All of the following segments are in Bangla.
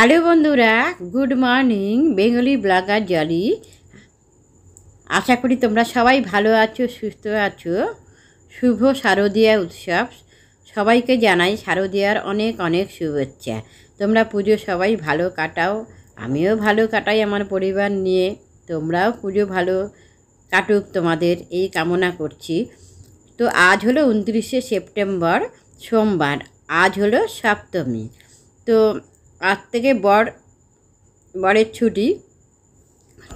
হ্যালো বন্ধুরা, good morning. Bengali blogger Jolly. আশা করি তোমরা সবাই ভালো আছো, সুস্থ আছো। শুভ শারদীয়া উৎসব সবাইকে জানাই, শারদীয়ার অনেক অনেক শুভেচ্ছা। তোমরা পুজো সবাই ভালো কাটাও, আমিও ভালো কাটাই আমার পরিবার নিয়ে। তোমরাও পুজো ভালো কাটুক তোমাদের, এই কামনা করছি। তো আজ হলো 29শে সেপ্টেম্বর, সোমবার। আজ হলো সপ্তমী। তো আজ থেকে বরের ছুটি।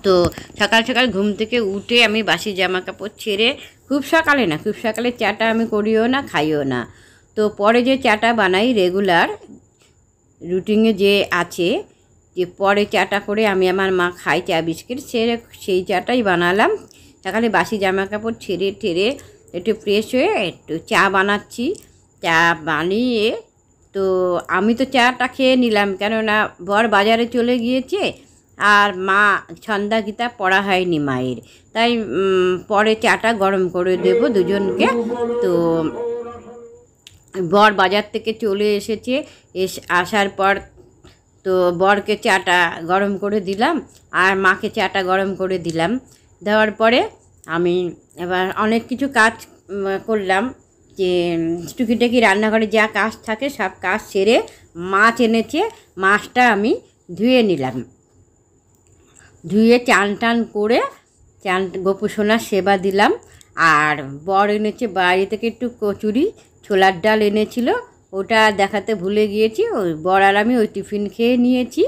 তো সকাল সকাল ঘুম থেকে উঠে আমি বাসি জামা কাপড় ছেড়ে, খুব সকালে চাটা আমি করিও না, খাইও না। তো পরে যে চাটা বানাই রেগুলার রুটিনে যে আছে, যে পরে চাটা করে আমি আমার মা খাই চা বিস্কিট, সেই চাটাই বানালাম। সকালে বাসি জামা কাপড় ছেড়ে ঠেড়ে একটু ফ্রেশ হয়ে একটু চা বানাচ্ছি। চা বানিয়ে তো আমি তো চাটা খেয়ে নিলাম, কেননা বর বাজারে চলে গিয়েছে আর মা ছন্দা গীতা পড়া হয়নি মায়ের, তাই পরে চাটা গরম করে দেব দুজনকে। তো বর বাজার থেকে চলে এসেছে, আসার পর তো বরকে চাটা গরম করে দিলাম আর মাকে চাটা গরম করে দিলাম। দেওয়ার পরে আমি এবার অনেক কিছু কাজ করলাম, যে টুকিটাকি রান্নাঘরে যা কাজ থাকে সব কাজ সেরে, মাছ এনেছে, মাছটা আমি ধুয়ে নিলাম। ধুয়ে চান টান করে গোপু সোনার সেবা দিলাম। আর বর এনেছে বাড়ি থেকে একটু কচুরি, ছোলার ডাল এনেছিল, ওটা দেখাতে ভুলে গিয়েছি। ওই বর আর আমি ওই টিফিন খেয়ে নিয়েছি।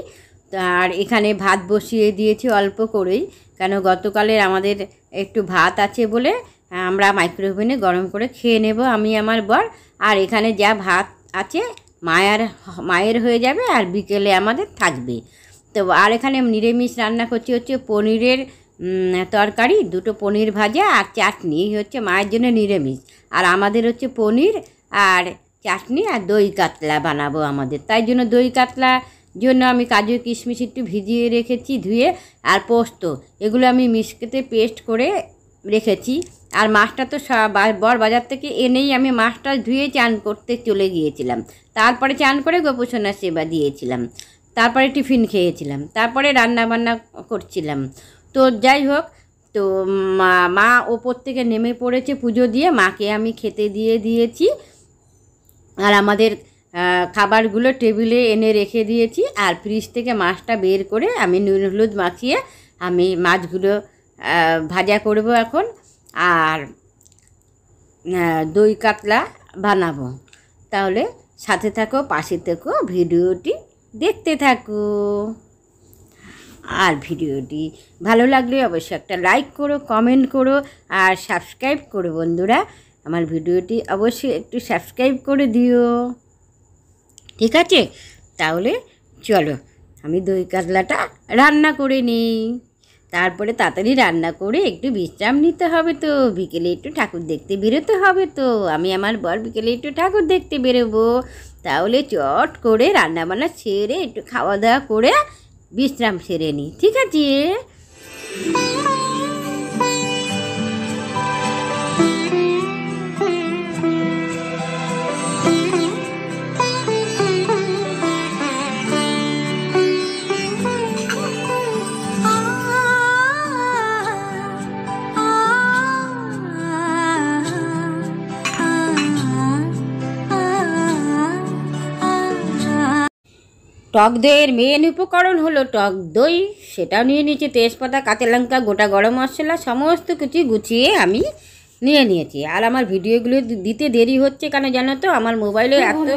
আর এখানে ভাত বসিয়ে দিয়েছি অল্প করেই, কেন গতকালের আমাদের একটু ভাত আছে বলে আমরা মাইক্রোওভেনে গরম করে খেয়ে নেব আমি আমার বর। আর এখানে যা ভাত আছে মায়ের হয়ে যাবে, আর বিকেলে আমাদের থাকবে। তো আর এখানে নিরামিষ রান্না করছি, হচ্ছে পনিরের তরকারি, দুটো পনির ভাজা আর চাটনি। হচ্ছে মায়ের জন্য নিরামিষ, আর আমাদের হচ্ছে পনির আর চাটনি আর দই কাতলা বানাবো আমাদের। তাই জন্য দই কাতলা জন্য আমি কাজু কিশমিশ একটু ভিজিয়ে রেখেছি ধুয়ে, আর পোস্ত, এগুলো আমি মিক্সিতে পেস্ট করে রেখেছি। আর মাছটা তো বর বাজার থেকে এনেই আমি মাছটা ধুয়ে চান করতে চলে গিয়েছিলাম। তারপরে চান করে গোপোষণার সেবা দিয়েছিলাম, তারপরে টিফিন খেয়েছিলাম, তারপরে রান্না বান্না করছিলাম। তো যাই হোক, তো মা ওপর থেকে নেমে পড়েছে পুজো দিয়ে, মাকে আমি খেতে দিয়ে দিয়েছি। আর আমাদের খাবারগুলো টেবিলে এনে রেখে দিয়েছি। আর ফ্রিজ থেকে মাছটা বের করে আমি নুন হলুদ মাখিয়ে আমি মাছগুলো ভাজা করব এখন, আর দই কাতলা বানাবো। তাহলে সাথে থাকো, পাশে থেকো, ভিডিওটি দেখতে থাকো। আর ভিডিওটি ভালো লাগলে অবশ্যই একটা লাইক করো, কমেন্ট করো আর সাবস্ক্রাইব করো বন্ধুরা। আমার ভিডিওটি অবশ্যই একটু সাবস্ক্রাইব করে দিও, ঠিক আছে? তাহলে চলো আমি দই কাতলাটা রান্না করে নিই। তারপরে তাড়াতাড়ি রান্না করে একটু বিশ্রাম নিতে হবে, তো বিকেলে একটু ঠাকুর দেখতে বেরোতে হবে। তো আমি আমার বর বিকেলে একটু ঠাকুর দেখতে বেরোবো। তাহলে চট করে রান্নাবান্না ছেড়ে একটু খাওয়া দাওয়া করে বিশ্রাম সেরে নিই, ঠিক আছে? টক দইয়ের মেন উপকরণ হলো টক দই, সেটাও নিয়ে নিয়েছি। তেজপাতা, কাঁচা লঙ্কা, গোটা গরম মশলা, সমস্ত কিছু গুছিয়ে আমি নিয়ে নিয়েছি। আর আমার ভিডিওগুলো দিতে দেরি হচ্ছে কেন জানো তো, আমার মোবাইলে এত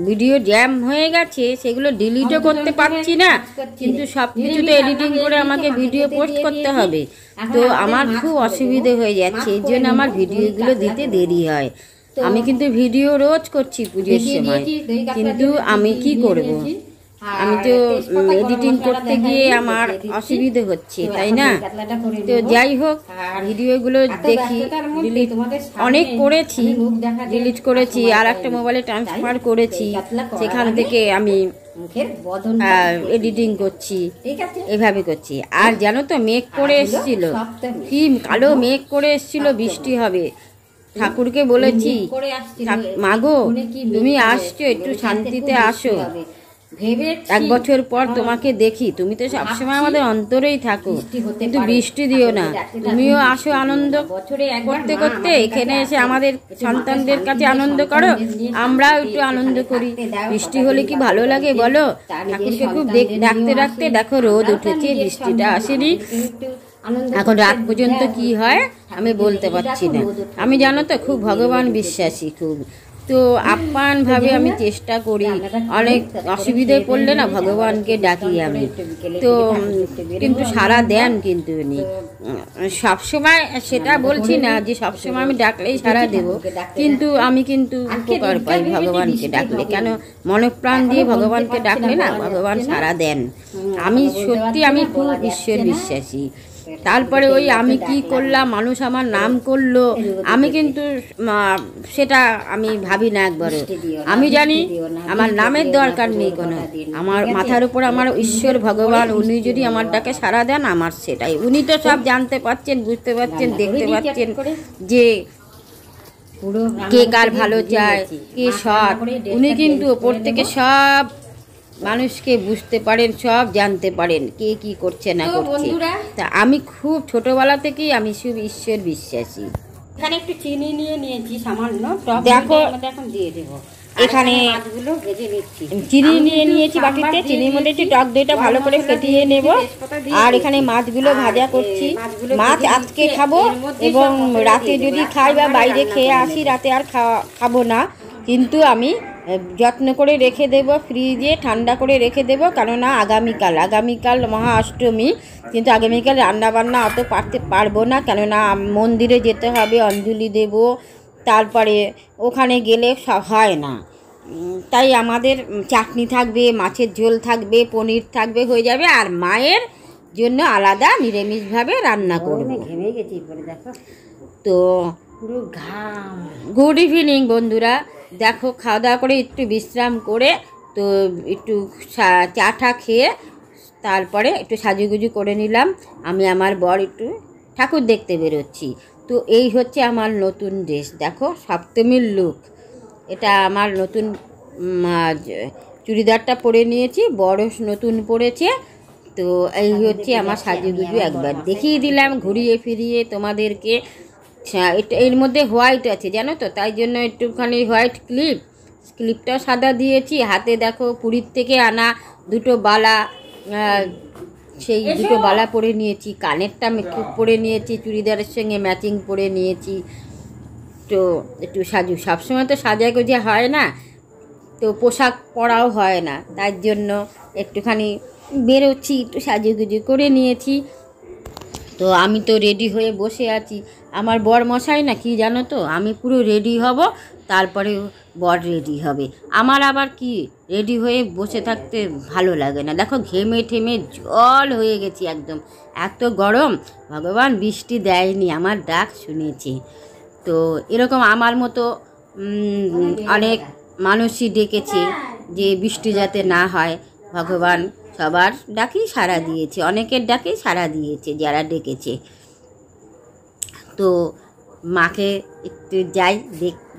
ভিডিও জ্যাম হয়ে গেছে, সেগুলো ডিলিটও করতে পারছি না, কিন্তু সব কিছুতে এডিটিং করে আমাকে ভিডিও পোস্ট করতে হবে। তো আমার খুব অসুবিধে হয়ে যাচ্ছে, এই জন্য আমার ভিডিওগুলো দিতে দেরি হয়। আমি কিন্তু ভিডিও রোজ করছি পুজোর সময়, কিন্তু আমি কি করব, আমি তো এডিটিং করতে গিয়ে আমার অসুবিধে হচ্ছে, তাই না? তো যাই হোক, ভিডিওগুলো দেখি, ডিলিট অনেক করেছি, ডিলিট করেছি, আর একটা মোবাইলে ট্রান্সফার করেছি, সেখান থেকে আমি এডিটিং করছি, এভাবে করছি। আর জানো তো, মেঘ করে এসেছিল, কি কালো মেঘ করে এসেছিল, বৃষ্টি হবে। ঠাকুরকে বলেছি, মাগো তুমি আসছো, একটু শান্তিতে আসো। ভেবে 1 বছর পর তোমাকে দেখি, তুমি তো সবসময় আমাদের অন্তরেই থাকো, কিন্তু বৃষ্টি দিও না। তুমিও আসো আনন্দ করতে করতে, এখানে এসে আমাদের সন্তানদের কাছে আনন্দ করো, আমরাও একটু আনন্দ করি। বৃষ্টি হলে কি ভালো লাগে বলো? ঠাকুরকে খুব ডাকতে ডাকতে দেখো রোদ উঠেছে, বৃষ্টিটা আসেনি। এখন রাত পর্যন্ত কি হয় আমি বলতে পারছি না। আমি জানো তো খুব ভগবান বিশ্বাসী খুব, তো আপ্যায়নভাবে আমি চেষ্টা করি। অনেক অসুবিধায় পড়লে না ভগবানকে ডাকি আমি, তো কিন্তু সারা দেন কিন্তু উনি সবসময়। সেটা বলছি না যে সবসময় আমি ডাকলেই সারা দেব, কিন্তু আমি কিন্তু উপকার পাই ভগবানকে ডাকলে। কেন মনপ্রাণ দিয়ে ভগবানকে ডাকলে না ভগবান সারা দেন। আমি সত্যি আমি খুব ঈশ্বর বিশ্বাসী। তারপরে ওই আমি কি করলাম, মানুষ আমার নাম করলো, আমি কিন্তু সেটা আমি ভাবি না একবারও। আমি জানি আমার নামের দরকার নেই কোনো, আমার মাথার উপর আমার ঈশ্বর ভগবান, উনি যদি আমার ডাকে সাড়া দেন আমার সেটাই। উনি তো সব জানতে পারছেন, বুঝতে পারছেন, দেখতে পাচ্ছেন যে কে কার ভালো চায়, কে সৎ। উনি কিন্তু ওপর থেকে সব মানুষকে বুঝতে পারেন, সব জানতে পারেন কে কি করছে না করছে। তা আমি খুব ছোটবেলা থেকেই আমি খুব ঈশ্বর বিশ্বাসী। এখানে একটু চিনি নিয়েছি সামান্য, দেখো এখন দিয়ে দেবো। এখানে চিনি নিয়েছি বাটিতে, চিনির মধ্যে একটু টক দইটা ভালো করে ফেটিয়ে নেব। আর এখানে মাছগুলো ভাজা করছি। মাছ আজকে খাবো, এবং রাতে যদি খাই বা বাইরে খেয়ে আসি রাতে আর খাবো না, কিন্তু আমি যত্ন করে রেখে দেব, ফ্রিজে ঠান্ডা করে রেখে দেব। কেননা আগামীকাল মহা অষ্টমী, কিন্তু আগামীকাল রান্নাবান্না অত পারবো না, কেননা মন্দিরে যেতে হবে, অঞ্জলি দেব, তারপরে ওখানে গেলে হয় না। তাই আমাদের চাটনি থাকবে, মাছের ঝোল থাকবে, পনির থাকবে, হয়ে যাবে। আর মায়ের জন্য আলাদা নিরামিষভাবে রান্না করব। ঘেমে গেছি পরে দেখো তো পুরো ঘাম। গুড ইভিনিং বন্ধুরা, দেখো খাওয়া দাওয়া করে একটু বিশ্রাম করে, তো একটু চা খেয়ে তারপরে একটু সাজুগুজু করে নিলাম। আমি আমার বর একটু ঠাকুর দেখতে বেরোচ্ছি। তো এই হচ্ছে আমার নতুন ড্রেস, দেখো সপ্তমীর লুক। এটা আমার নতুন চুড়িদারটা পরে নিয়েছি, বড় নতুন পরেছে। তো এই হচ্ছে আমার সাজুগুজু, একবার দেখিয়ে দিলাম ঘুরিয়ে ফিরিয়ে তোমাদেরকে। এটা এর মধ্যে হোয়াইট আছে জানো তো, তাই জন্য একটুখানি হোয়াইট ক্লিপটাও সাদা দিয়েছি। হাতে দেখো পুরীর থেকে আনা দুটো বালা, সেই দুটো বালা পরে নিয়েছি। কানেরটা পরে নিয়েছি, চুড়িদারের সঙ্গে ম্যাচিং পরে নিয়েছি। তো একটু সবসময় তো সাজাগোজা হয় না, তো পোশাক পরাও হয় না, তার জন্য একটুখানি বেরোচ্ছি, একটু সাজুগুজু করে নিয়েছি। তো আমি তো রেডি হয়ে বসে আছি। আমার বর মশাই না কি জানো তো, আমি পুরো রেডি হব, তারপরে বর রেডি হবে। আমার আবার কি রেডি হয়ে বসে থাকতে ভালো লাগে না। দেখো ঘেমে ঠেমে জল হয়ে গেছি একদম, এত গরম। ভগবান বৃষ্টি দেয়নি, আমার ডাক শুনেছে। তো এরকম আমার মতো অনেক মানুষই ডেকেছে যে বৃষ্টি যাতে না হয়। ভগবান সবার ডাকেই সাড়া দিয়েছে, অনেকের ডাকেই সাড়া দিয়েছে যারা ডেকেছে। তো মাকে একটু যাই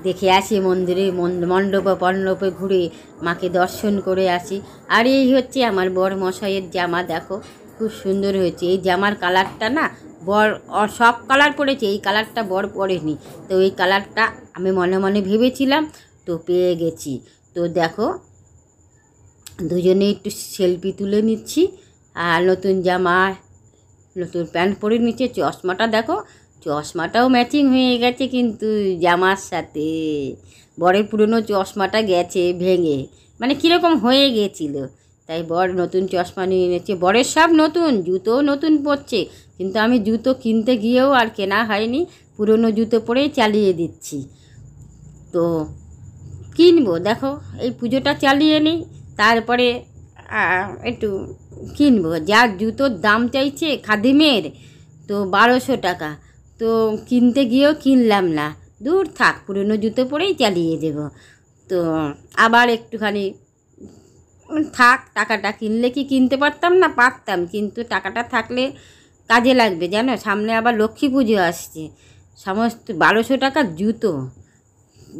দেখে আসি মন্দিরে, মণ্ডপে ঘুরে মাকে দর্শন করে আসি। আর এই হচ্ছে আমার বর মশাইয়ের জামা, দেখো খুব সুন্দর হয়েছে। এই জামার কালারটা না বর সব কালার পরেছে, এই কালারটা বর পরেনি। তো এই কালারটা আমি মনে মনে ভেবেছিলাম, তো পেয়ে গেছি। তো দেখো দুজনে একটু সেলফি তুলে নিচ্ছি। আর নতুন জামা, নতুন প্যান্ট পরে নিচ্ছে। চশমাটা দেখো, চশমাটাও ম্যাচিং হয়ে গেছে কিন্তু জামার সাথে। বরের পুরনো চশমাটা গেছে ভেঙে, মানে কীরকম হয়ে গেছিল, তাই বর নতুন চশমা নিয়ে এনেছে। বরের সব নতুন, জুতোও নতুন পরছে, কিন্তু আমি জুতো কিনতে গিয়েও আর কেনা হয়নি, পুরনো জুতো পরেই চালিয়ে দিচ্ছি। তো কিনবো, দেখো এই পুজোটা চালিয়ে নিই, তারপরে একটু কিনবো। যা জুতোর দাম চাইছে খাদিমের, তো 1200 টাকা, তো কিনতে গিয়েও কিনলাম না, দূর থাক, পুরনো জুতো পরেই চালিয়ে দেব। তো আবার একটুখানি থাক, টাকাটা কিনলে কি কিনতে পারতাম না, পারতাম, কিন্তু টাকাটা থাকলে কাজে লাগবে জানো। সামনে আবার লক্ষ্মী পুজো আসছে, সমস্ত 1200 টাকার জুতো,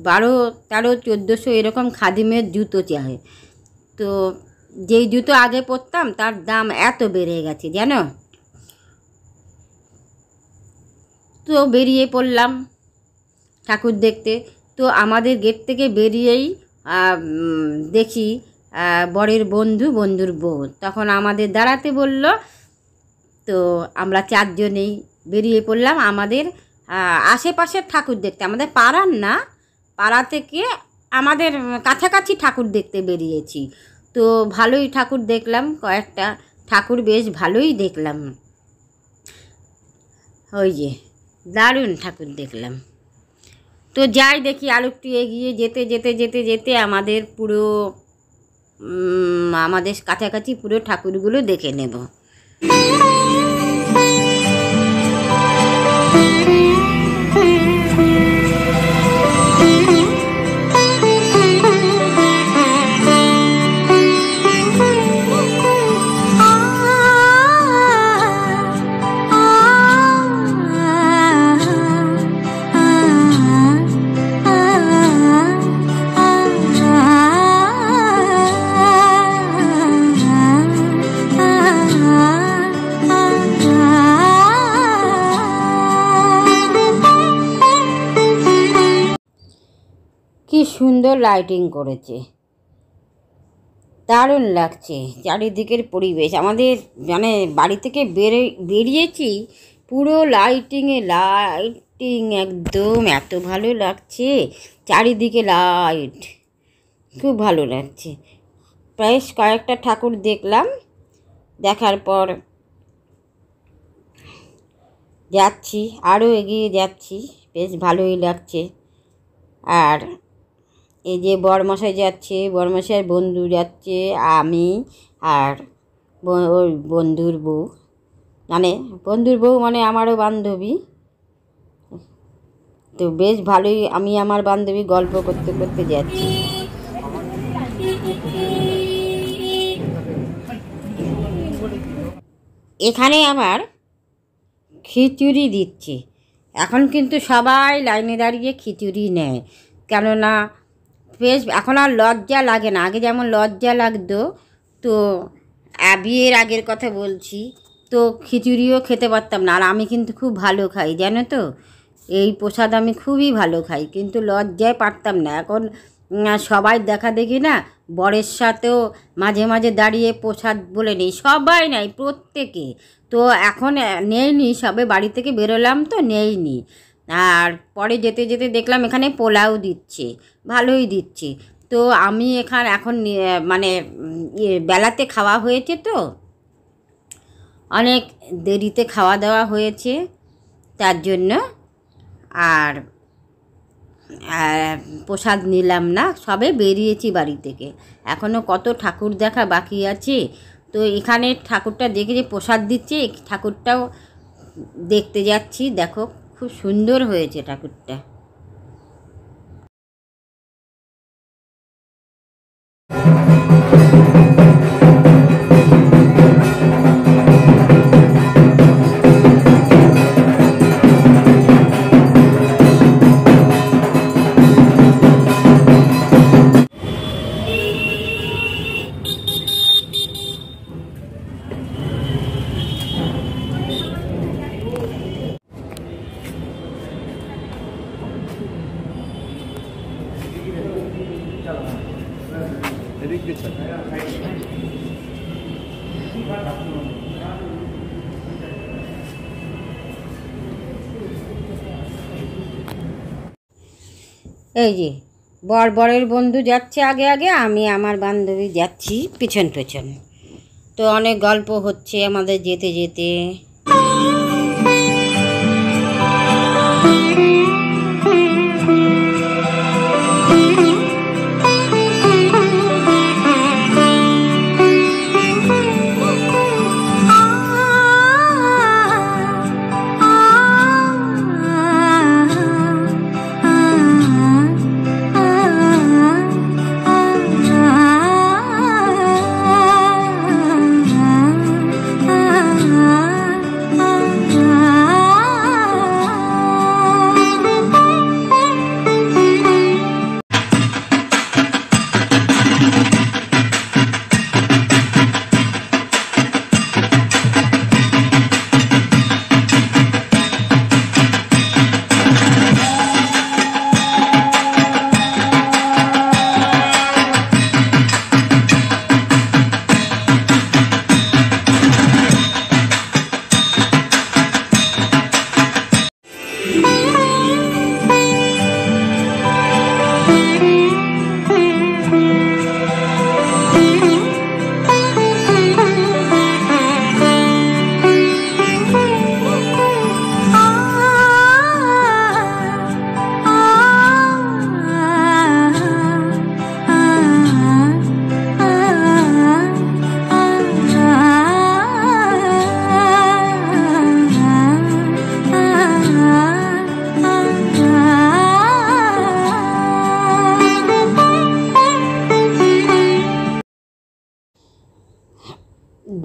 12, 13, 1400 এরকম খাদিমের জুতো চাই। তো যেই জুতো আগে পরতাম তার দাম এত বেড়ে গেছে জানো। তো বেরিয়ে পড়লাম ঠাকুর দেখতে। তো আমাদের গেট থেকে বেরিয়েই দেখি বরের বন্ধুর বউ তখন আমাদের দাঁড়াতে বলল। তো আমরা চারজনেই বেরিয়ে পড়লাম আমাদের আশেপাশের ঠাকুর দেখতে, আমাদের পাড়ার না, পাড়া থেকে আমাদের কাছাকাছি ঠাকুর দেখতে বেরিয়েছি। তো ভালোই ঠাকুর দেখলাম, কয়েকটা ঠাকুর বেশ ভালোই দেখলাম, ওই যে দারুণ ঠাকুর দেখলাম। তো যাই দেখি আর একটু এগিয়ে যেতে যেতে যেতে যেতে আমাদের পুরো আমাদের কাছাকাছি পুরো ঠাকুরগুলো দেখে নেব। কি সুন্দর লাইটিং করেছে, দারুণ লাগছে চারিদিকের পরিবেশ। আমাদের মানে বাড়ি থেকে বেরিয়েছি পুরো লাইটিং একদম এত ভালো লাগছে, চারিদিকে লাইট, খুব ভালো লাগছে। বেশ কয়েকটা ঠাকুর দেখলাম, দেখার পর যাচ্ছি, আরও এগিয়ে যাচ্ছি, বেশ ভালোই লাগছে। আর এই যে বরমশাই যাচ্ছে, বরমশাইয়ের বন্ধু যাচ্ছে, আমি আর ওর বন্ধুর বউ, মানে বন্ধুর বউ মানে আমারও বান্ধবী। তো বেশ ভালোই আমি আমার বান্ধবী গল্প করতে করতে যাচ্ছি। এখানে আবার খিচুড়ি দিচ্ছে, এখন কিন্তু সবাই লাইনে দাঁড়িয়ে খিচুড়ি নেয়, কেননা বেশ এখন আর লজ্জা লাগে না, আগে যেমন লজ্জা লাগতো। তো বিয়ের আগের কথা বলছি, তো খিচুড়িও খেতে পারতাম না। আর আমি কিন্তু খুব ভালো খাই জানো তো, এই প্রসাদ আমি খুবই ভালো খাই, কিন্তু লজ্জায় পারতাম না। এখন সবাই দেখা দেখি না, বরের সাথেও মাঝে মাঝে দাঁড়িয়ে প্রসাদ বলে নেই, সবাই নাই প্রত্যেকে। তো এখন নেইনি, সবে বাড়ি থেকে বেরোলাম তো নেইনি। আর পরে যেতে যেতে দেখলাম এখানে পোলাও দিচ্ছে, ভালোই দিচ্ছে। তো আমি এখন মানে বেলাতে খাওয়া হয়েছে, তো অনেক দেরিতে খাওয়া দাওয়া হয়েছে তার জন্য আর প্রসাদ নিলাম না, সবে বেরিয়েছি বাড়ি থেকে, এখনও কত ঠাকুর দেখা বাকি আছে। তো এখানে ঠাকুরটা দেখে যে প্রসাদ দিচ্ছে, এই ঠাকুরটাও দেখতে যাচ্ছি। দেখো খুব সুন্দর হয়েছে ঠাকুরটা। এই যে বরের বন্ধু যাচ্ছে আগে আগে, আমি আমার বান্ধবী যাচ্ছি পিছন পেছন। তো অনেক গল্প হচ্ছে আমাদের যেতে যেতে।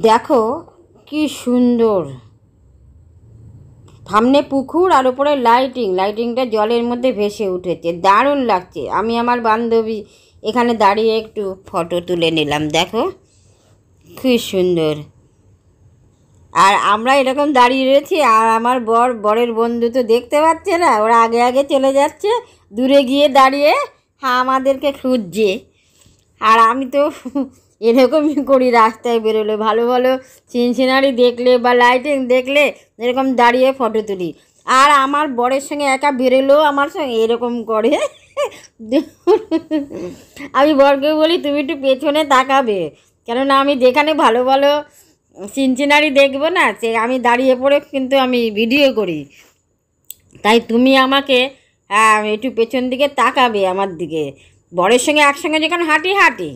দেখো কি সুন্দর, সামনে পুকুর আর ওপরে লাইটিংটা জলের মধ্যে ভেসে উঠেছে, দারুণ লাগছে। আমি আমার বান্ধবী এখানে দাঁড়িয়ে একটু ফটো তুলে নিলাম, দেখো খুব সুন্দর। আর আমরা এরকম দাঁড়িয়ে রয়েছি, আর আমার বরের বন্ধু তো দেখতে পাচ্ছে না, ওরা আগে আগে চলে যাচ্ছে, দূরে গিয়ে দাঁড়িয়ে হ্যাঁ আমাদেরকে খুঁজছে। আর আমি তো এরকমই করি, রাস্তায় বেরোলে ভালো ভালো সিনারি দেখলে বা লাইটিং দেখলে এরকম দাঁড়িয়ে ফটো তুলি। আর আমার বরের সঙ্গে একা বেরোলেও আমার সঙ্গে এরকম করে। আমি বরকে বলি তুমি একটু পেছনে তাকাবে, কেননা আমি যেখানে ভালো ভালো সিনারি দেখবো না, সে আমি দাঁড়িয়ে পড়ে কিন্তু আমি ভিডিও করি। তাই তুমি আমাকে একটু পেছন দিকে তাকাবে আমার দিকে। বরের সঙ্গে একসঙ্গে যখন হাঁটি,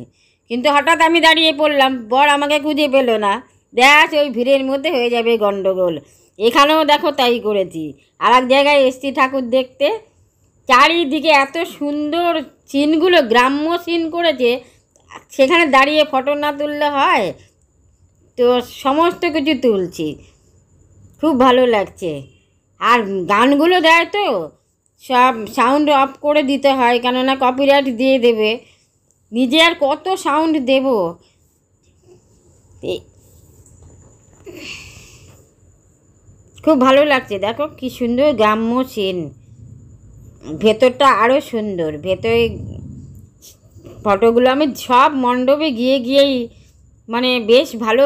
কিন্তু হঠাৎ আমি দাঁড়িয়ে পড়লাম, বর আমাকে খুঁজে পেলো না, দেখ ওই ভিড়ের মধ্যে হয়ে যাবে গন্ডগোল। এখানেও দেখো তাই করেছি। আর এক জায়গায় এসছি ঠাকুর দেখতে, চারিদিকে এত সুন্দর সিনগুলো, গ্রাম্য সিন করেছে, সেখানে দাঁড়িয়ে ফটো না তুললে হয়? তো সমস্ত কিছু তুলছি, খুব ভালো লাগছে। আর গানগুলো দেয় তো, সব সাউন্ড অফ করে দিতে হয়, কেননা কপিরাইট দিয়ে দেবে। নিজে আর কত সাউন্ড দেব। খুব ভালো লাগছে, দেখো কি সুন্দর গ্রাম্য সিন, ভেতরটা আরও সুন্দর। ভেতরে ফটোগুলো আমি সব মণ্ডপে গিয়েই মানে বেশ ভালো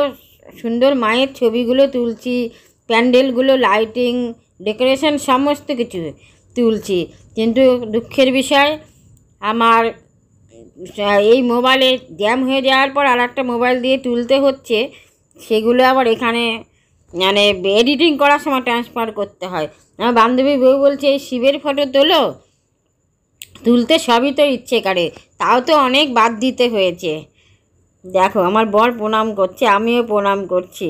সুন্দর মায়ের ছবিগুলো তুলছি, প্যান্ডেলগুলো, লাইটিং, ডেকোরেশন সমস্ত কিছু তুলছি। কিন্তু দুঃখের বিষয়, আমার এই মোবাইলে জ্যাম হয়ে যাওয়ার পর আর একটা মোবাইল দিয়ে তুলতে হচ্ছে, সেগুলো আবার এখানে মানে এডিটিং করার সময় ট্রান্সফার করতে হয়। আমার বান্ধবী বউ বলছে এই শিবের ফটো তোলো, তুলতে সবই তো ইচ্ছে করে, তাও তো অনেক বাদ দিতে হয়েছে। দেখো আমার বর প্রণাম করছে, আমিও প্রণাম করছি।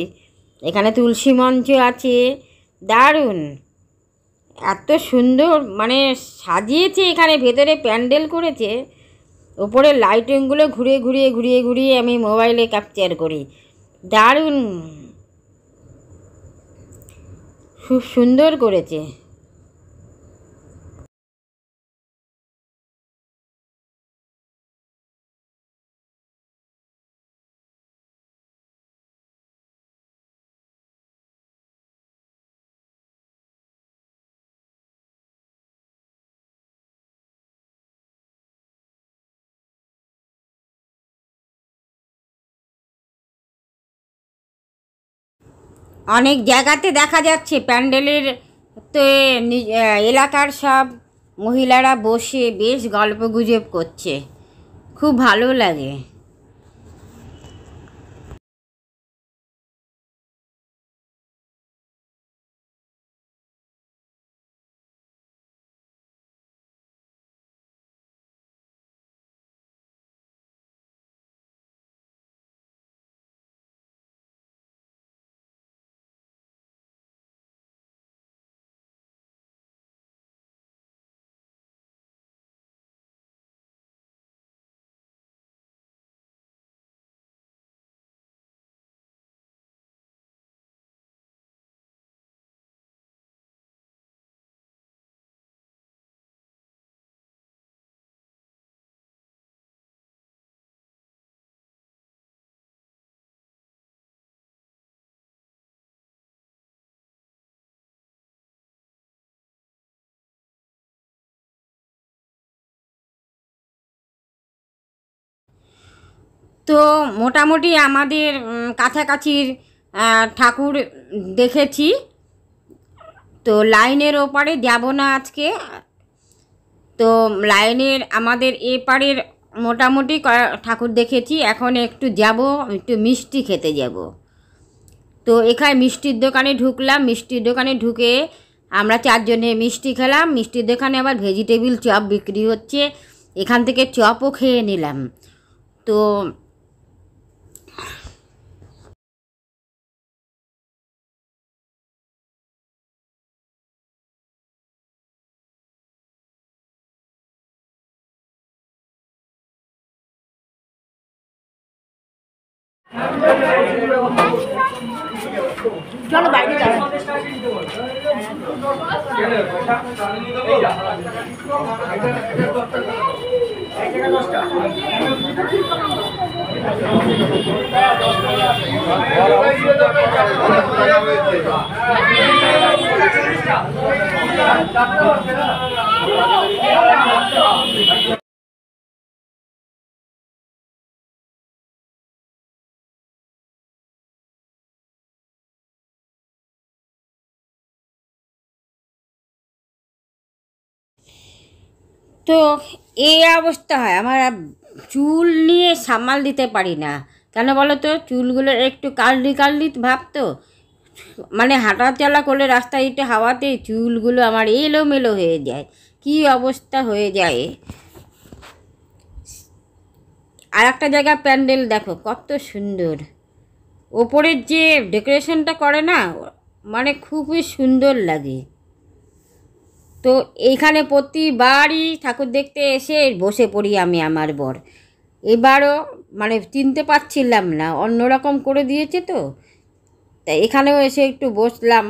এখানে তুলসী মঞ্চ আছে, দারুণ, এত সুন্দর মানে সাজিয়েছে, এখানে ভেতরে প্যান্ডেল করেছে, ওপরে লাইটিংগুলো ঘুরিয়ে আমি মোবাইলে ক্যাপচার করি, দারুণ, খুব সুন্দর করেছে। অনেক জায়গাতে দেখা যাচ্ছে প্যান্ডেলের তো এলাকার সব মহিলারা বসে বেশ গল্পগুজব করছে, খুব ভালো লাগে। তো মোটামুটি আমাদের কাছাকাছির ঠাকুর দেখেছি। তো লাইনের ওপারে যাব না আজকে। তো লাইনের আমাদের এপারের মোটামুটি ঠাকুর দেখেছি, এখন একটু যাব, একটু মিষ্টি খেতে যাব। তো এখানে মিষ্টির দোকানে ঢুকলাম, মিষ্টির দোকানে ঢুকে আমরা চারজনে মিষ্টি খেলাম। মিষ্টির দোকানে আবার ভেজিটেবিল চপ বিক্রি হচ্ছে, এখান থেকে চপও খেয়ে নিলাম। তো চলো বাইরে যাও। তো এই অবস্থা হয় আমার। চুল নিয়ে সামাল দিতে পারি না, কেন বলো তো? চুলগুলো একটু কার্লি কার্লি ভাব তো, মানে হাঁটা চলা করলে রাস্তায় একটু হাওয়াতে চুলগুলো আমার এলোমেলো হয়ে যায়, কি অবস্থা হয়ে যায়। আর একটা জায়গা প্যান্ডেল দেখো কত সুন্দর, ওপরের যে ডেকোরেশনটা করে না, মানে খুবই সুন্দর লাগে। তো এইখানে প্রতিবারই ঠাকুর দেখতে এসে বসে পড়ি আমি আমার বর। এবারও মানে চিনতে পারছিলাম না, অন্যরকম করে দিয়েছে তো, তাই এখানেও এসে একটু বসলাম।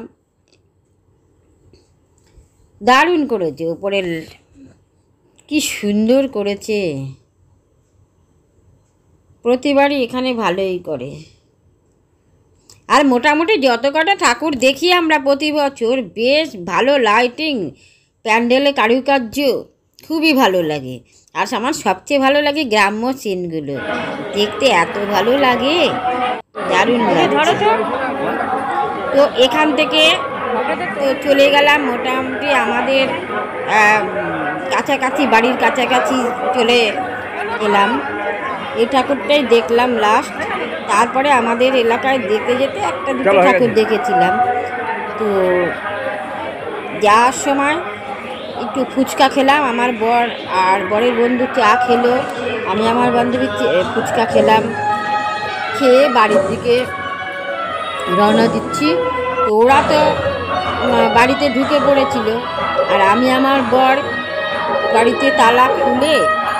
দারুণ করেছে, উপরের কি সুন্দর করেছে। প্রতিবারই এখানে ভালোই করে। আর মোটামুটি যত কটা ঠাকুর দেখি আমরা প্রতি বছর, বেশ ভালো লাইটিং, প্যান্ডেলে কারুকার্য খুবই ভালো লাগে। আর আমার সবচেয়ে ভালো লাগে গ্রাম্য সিনগুলো দেখতে, এত ভালো লাগে, দারুণ লাগে। তো এখান থেকে তো চলে গেলাম মোটামুটি আমাদের কাছাকাছি, বাড়ির কাছাকাছি চলে এলাম। এই ঠাকুরটাই দেখলাম লাস্ট। তারপরে আমাদের এলাকায় দেখতে যেতে একটা দুটো ঠাকুর দেখেছিলাম। তো যাওয়ার সময় একটু ফুচকা খেলাম, আমার বর আর বরের বন্ধু চা খেলো, আমি আমার বান্ধবী ফুচকা খেলাম। খেয়ে বাড়ির দিকে রওনা দিচ্ছি। তো ওরা তো বাড়িতে ঢুকে পড়েছিল, আর আমি আমার বর বাড়িতে তালা খুলে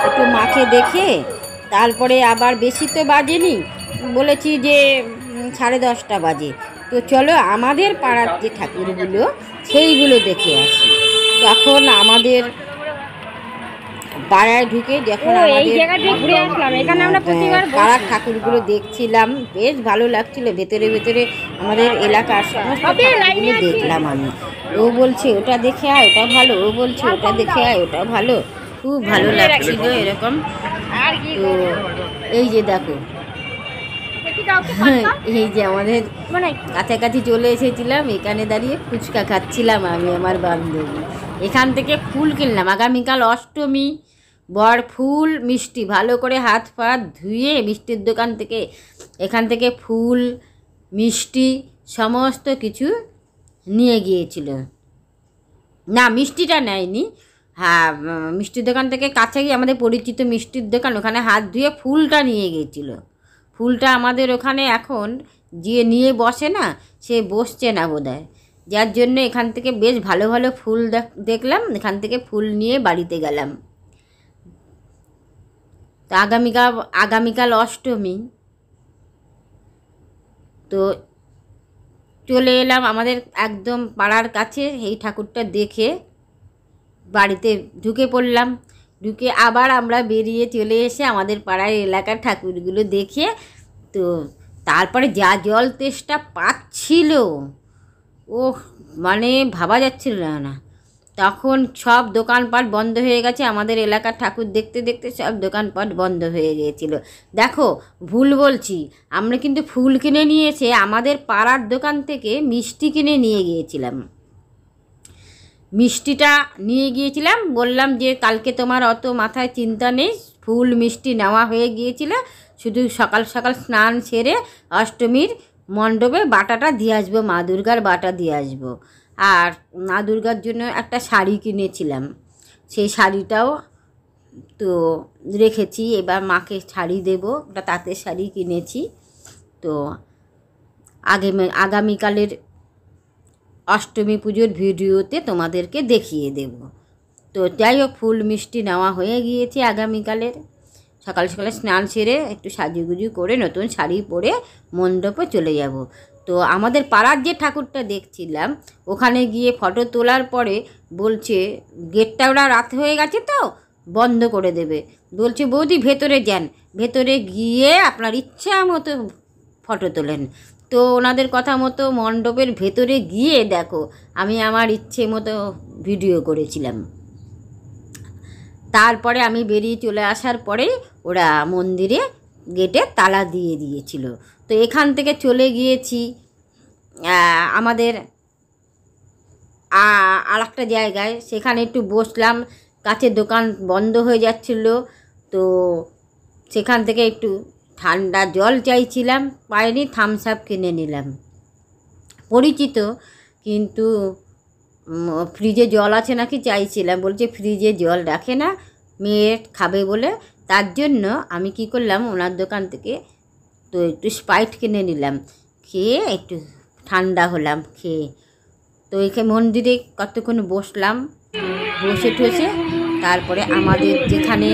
একটু মাকে দেখে তারপরে আবার বেশি তো বাজেনি, বলেছি যে 10:30 বাজে, তো চলো আমাদের পাড়ার যে ঠাকুরগুলো সেইগুলো দেখে আসি। তখন আমাদের পাড়ায় ঢুকে যখন আমাদের পাড়ার ঠাকুরগুলো দেখছিলাম, বেশ ভালো লাগছিল। ভেতরে ভেতরে আমাদের এলাকার সমস্ত ঠাকুরগুলো দেখলাম আমি। ও বলছে ওটা দেখে আয়, ওটা ভালো, ও বলছে ওটা দেখে আয়, ওটা ভালো, খুব ভালো লাগছিল এরকম। তো এই যে দেখো, এই যে আমাদের কাছাকাছি চলে এসেছিলাম, এখানে দাঁড়িয়ে ফুচকা খাচ্ছিলাম আমি আমার বান্ধবী। এখান থেকে ফুল কিনলাম, আগামীকাল অষ্টমী। বর ফুল মিষ্টি ভালো করে হাত পা ধুয়ে মিষ্টির দোকান থেকে, এখান থেকে ফুল মিষ্টি সমস্ত কিছু নিয়ে গিয়েছিল। না, মিষ্টিটা নেয়নি। হ্যাঁ, মিষ্টির দোকান থেকে কাছে গিয়ে আমাদের পরিচিত মিষ্টির দোকান, ওখানে হাত ধুয়ে ফুলটা নিয়ে গিয়েছিল। ফুলটা আমাদের ওখানে এখন যে নিয়ে বসে না, সে বসছে না বোধহয়, যার জন্য এখান থেকে বেশ ভালো ভালো ফুল দেখলাম। এখান থেকে ফুল নিয়ে বাড়িতে গেলাম। তো আগামীকাল অষ্টমী। তো চলে এলাম আমাদের একদম পাড়ার কাছে, এই ঠাকুরটা দেখে বাড়িতে ঢুকে পড়লাম। ঢুকে আবার আমরা বেরিয়ে চলে এসে আমাদের পাড়ার এলাকার ঠাকুরগুলো দেখে, তো তারপরে যা জল তেষ্টা পাচ্ছিল, ও মানে ভাবা যাচ্ছিল না। তখন সব দোকানপাট বন্ধ হয়ে গেছে, আমাদের এলাকার ঠাকুর দেখতে দেখতে সব দোকানপাট বন্ধ হয়ে গিয়েছিল। দেখো, ভুল বলছি, আমরা কিন্তু ফুল কিনে নিয়ে এসে আমাদের পাড়ার দোকান থেকে মিষ্টি কিনে নিয়ে গিয়েছিলাম। মিষ্টিটা নিয়ে গিয়েছিলাম, বললাম যে কালকে তোমার অত মাথায় চিন্তা নেই, ফুল মিষ্টি নেওয়া হয়ে গিয়েছিল, শুধু সকাল সকাল স্নান সেরে অষ্টমীর মণ্ডপে বাটাটা দিয়ে আসবো, মা দুর্গার বাটা দিয়ে আসবো। আর মা দুর্গার জন্য একটা শাড়ি কিনেছিলাম, সেই শাড়িটাও তো রেখেছি। এবার মাকে শাড়ি দেবো, একটা তাঁতের শাড়ি কিনেছি। তো আগামীকালের অষ্টমী পুজোর ভিডিওতে তোমাদেরকে দেখিয়ে দেব। তো যাই হোক, ফুল মিষ্টি নেওয়া হয়ে গিয়েছে আগামীকালের। সকাল সকালে স্নান সেরে একটু সাজুগুজু করে নতুন শাড়ি পরে মণ্ডপে চলে যাব। তো আমাদের পাড়ার যে ঠাকুরটা দেখছিলাম ওখানে গিয়ে ফটো তোলার পরে বলছে গেটটা ওরা রাত হয়ে গেছে তো বন্ধ করে দেবে। বলছে বৌদি ভেতরে যান, ভেতরে গিয়ে আপনার ইচ্ছা মতো ফটো তোলেন। তো ওনাদের কথা মতো মণ্ডপের ভেতরে গিয়ে দেখো আমি আমার ইচ্ছে মতো ভিডিও করেছিলাম। তারপরে আমি বেরিয়ে চলে আসার পরে ওরা মন্দিরে গেটে তালা দিয়ে দিয়েছিল। তো এখান থেকে চলে গিয়েছি আমাদের আর একটা জায়গায়, সেখানে একটু বসলাম। কাছের দোকান বন্ধ হয়ে যাচ্ছিল, তো সেখান থেকে একটু ঠান্ডা জল চাইছিলাম, পাইনি, থামস আপ কিনে নিলাম। পরিচিত, কিন্তু ফ্রিজে জল আছে নাকি চাইছিলাম, বলছে ফ্রিজে জল রাখে না, মেয়ে খাবে বলে। তার জন্য আমি কি করলাম, ওনার দোকান থেকে তো একটু স্প্রাইট কিনে নিলাম, খেয়ে একটু ঠান্ডা হলাম খেয়ে। তো এখানে মন্দিরে কতক্ষণ বসলাম, বসে ঠসে তারপরে আমাদের যেখানে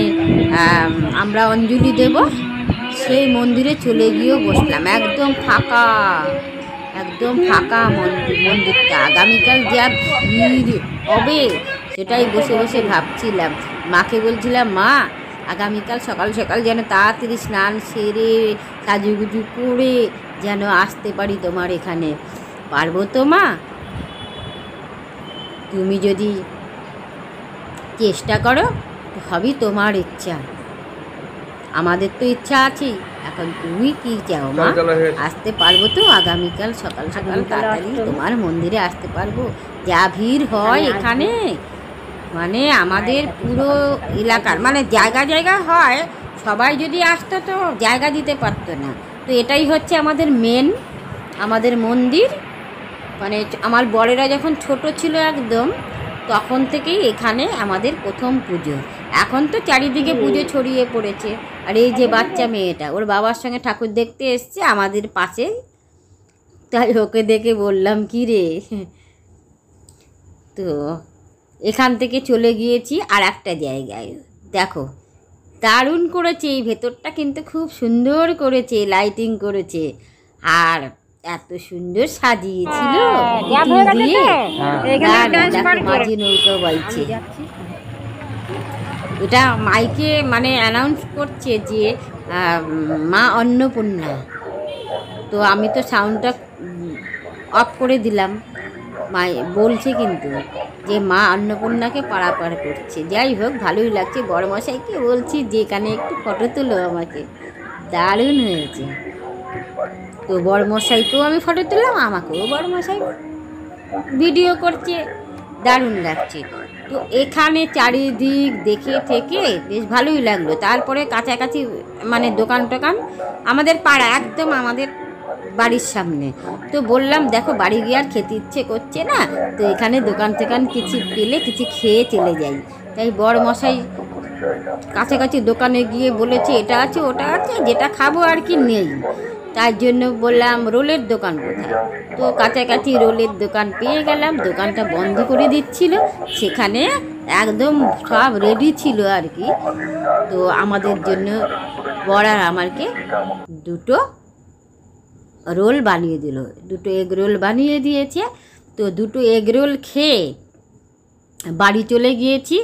আমরা অঞ্জলি দেব সেই মন্দিরে চলে গিয়েও বসলাম। একদম ফাঁকা, একদম ফাঁকা মন্দিরটা। আগামীকাল যা ভিড় হবে সেটাই বসে বসে ভাবছিলাম। মাকে বলছিলাম, মা আগামীকাল সকাল সকাল যেন তাড়াতাড়ি স্নান সেরে সাজুগুজু করে যেন আসতে পারি তোমার এখানে। পারবো তো মা? তুমি যদি চেষ্টা করো হবেই তোমার ইচ্ছা, আমাদের তো ইচ্ছা আছেই। এখন তুমি কি চাও মা? আসতে পারবো তো আগামীকাল সকাল সকাল তাড়াতাড়ি তোমার মন্দিরে আসতে পারবো? যা ভিড় হয় এখানে, মানে আমাদের পুরো এলাকার, মানে জায়গা জায়গা হয়, সবাই যদি আসতো তো জায়গা দিতে পারতো না। তো এটাই হচ্ছে আমাদের মেন, আমাদের মন্দির। মানে আমার বড়েরা যখন ছোট ছিল একদম, তখন থেকেই এখানে আমাদের প্রথম পুজো। এখন তো চারিদিকে পুজো ছড়িয়ে পড়েছে। আর এই যে বাচ্চা মেয়েটা ওর বাবার সঙ্গে ঠাকুর দেখতে এসছে আমাদের পাশে, তাই ওকে দেখে বললাম কি রে। তো এখান থেকে চলে গিয়েছি আর একটা জায়গায়, দেখো দারুণ করেছে, এই ভেতরটা কিন্তু খুব সুন্দর করেছে, লাইটিং করেছে, আর এত সুন্দর সাজিয়েছিল দিয়ে। মাঝি নৌকা বলছে, এটা মাইকে মানে অ্যানাউন্স করছে যে মা অন্নপূর্ণা। তো আমি তো সাউন্ডটা অফ করে দিলাম, মাই বলছে কিন্তু যে মা অন্নপূর্ণাকে পারাপার করছে। যাই হোক ভালোই লাগছে। বড়মশাইকে বলছি যে এখানে একটু ফটো তুলো আমাকে, দারুণ হয়েছে। তো বড়মশাইকেও আমি ফটো তুললাম, আমাকেও বড়মশাই ভিডিও করছে, দারুণ লাগছে। তো এখানে চারিদিক দেখে থেকে বেশ ভালোই লাগলো। তারপরে কাছাকাছি মানে দোকান টোকান আমাদের পাড়া, একদম আমাদের বাড়ির সামনে। তো বললাম দেখো বাড়ি গিয়ে আর খেতে ইচ্ছে করছে না, তো এখানে দোকান টোকান কিছু পেলে কিছু খেয়ে চলে যাই। তাই বড়মশাই কাছাকাছি দোকানে গিয়ে বলেছে এটা আছে ওটা আছে, যেটা খাবো আর কি নেই। তার জন্য বললাম রোলের দোকান কোথায়? তো কাছাকাছি রোলের দোকান পেয়ে গেলাম। দোকানটা বন্ধ করে দিচ্ছিল, সেখানে একদম সব রেডি ছিল আর কি। তো আমাদের জন্য বড় আর আমাকে দুটো রোল বানিয়ে দিল, দুটো এগ রোল বানিয়ে দিয়েছে। তো দুটো এগ রোল খেয়ে বাড়ি চলে গিয়েছি,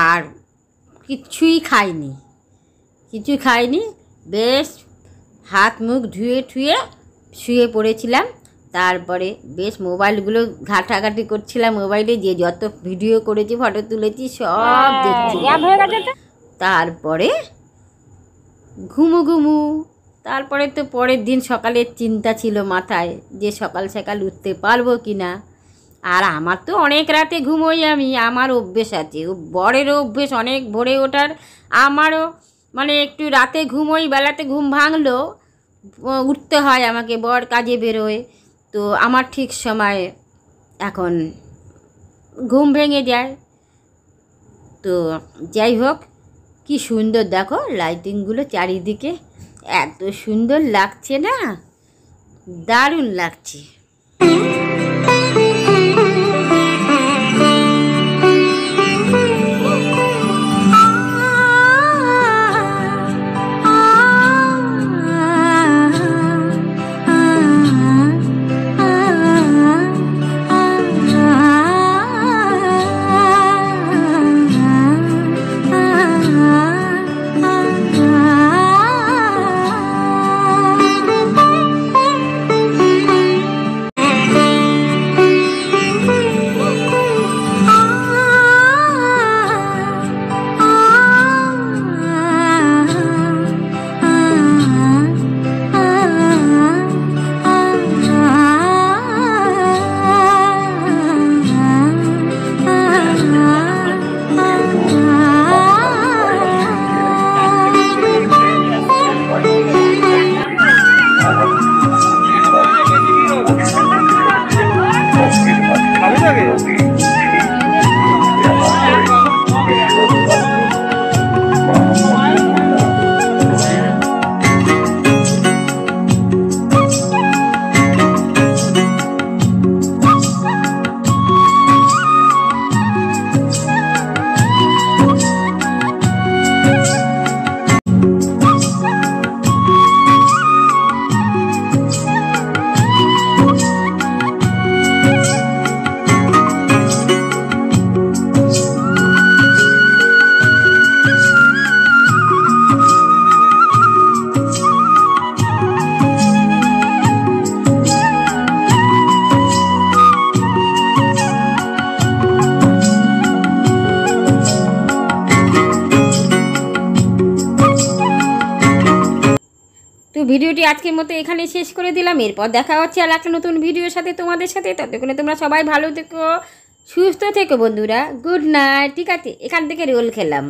আর কিছুই খাইনি। বেশ হাত মুখ ধুয়ে শুয়ে পড়েছিলাম। তারপরে বেশ মোবাইলগুলো ঘাটাঘাটি করছিলাম, মোবাইলে যে যত ভিডিও করেছি ফটো তুলেছি সব দেখছি। তারপরে ঘুমু। তারপরে তো পরের দিন সকালের চিন্তা ছিল মাথায় যে সকাল সকাল উঠতে পারবো কি না। আর আমার তো অনেক রাতে ঘুমোই আমি, আমার অভ্যেস আছে, বরেরও অভ্যেস অনেক ভোরে ওঠার, আমারও মানে একটু রাতে ঘুমোই, বেলাতে ঘুম ভাঙলো উঠতে হয় আমাকে, বর কাজে বেরোয়। তো আমার ঠিক সময় এখন ঘুম ভেঙে যায়। তো যাই হোক, কি সুন্দর দেখো লাইটিংগুলো চারিদিকে, এত সুন্দর লাগছে না, দারুণ লাগছে। ভিডিওটি আজকের মতো এখানে শেষ করে দিলাম। এরপর দেখা হচ্ছে আর একটা নতুন ভিডিওর সাথে তোমাদের সাথে। ততক্ষণে তোমরা সবাই ভালো থেকো, সুস্থ থেকো বন্ধুরা। Good night. ঠিক আছে, এখান থেকে রোল খেলাম।